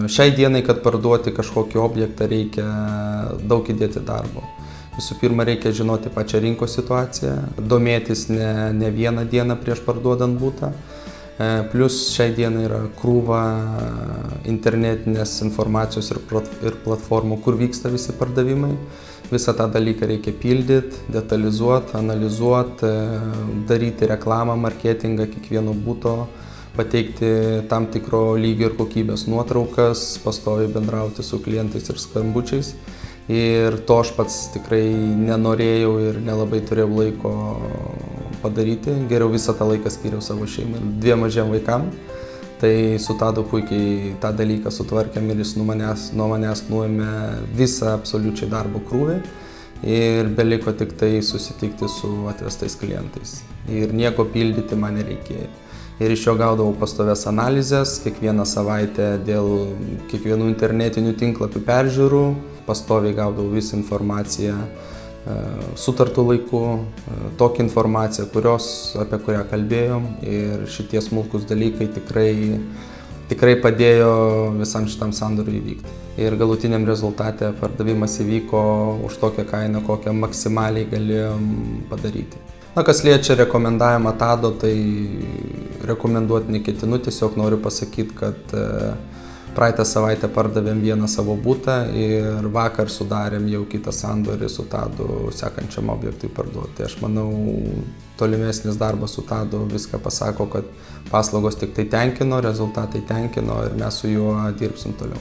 Šiai dienai, kad parduoti kažkokį objektą, reikia daug įdėti darbo. Visų pirma, reikia žinoti pačią rinkos situaciją, domėtis ne vieną dieną prieš parduodant butą. Plus šiai dienai yra krūva internetinės informacijos ir platformų, kur vyksta visi pardavimai. Visą tą dalyką reikia pildyti, detalizuoti, analizuoti, daryti reklamą, marketingą kiekvieno buto, pateikti tam tikro lygio ir kokybės nuotraukas, pastoviai bendrauti su klientais ir skambučiais. Ir to aš pats tikrai nenorėjau ir nelabai turėjau laiko padaryti. Geriau visą tą laiką skyriau savo šeimai ir 2 mažiem vaikam. Tai su Tadu puikiai tą dalyką sutvarkėm ir jis nuo manęs nuėmė visą absoliučiai darbo krūvį. Ir beliko tik tai susitikti su atvestais klientais. Ir nieko pildyti man nereikėjo. Ir iš jo gaudavau pastovias analizės, kiekvieną savaitę dėl kiekvienų internetinių tinklapių peržiūrų, pastoviai gaudavau visą informaciją sutartų laiku, tokią informaciją, apie kurią kalbėjom, ir šitie smulkus dalykai tikrai padėjo visam šitam sandoriui įvykti. Ir galutiniam rezultate pardavimas įvyko už tokią kainą, kokią maksimaliai galėjom padaryti. Kas liečia rekomendavimą Tado, tai rekomenduoti neketinu, tiesiog noriu pasakyti, kad praeitą savaitę pardavėm vieną savo butą ir vakar sudarėm jau kitą sandorį su Tadu sekančiam objektui parduoti. Aš manau, tolimesnis darbas su Tadu viską pasako, kad paslaugos tik tai tenkino, rezultatai tenkino ir mes su juo dirbsim toliau.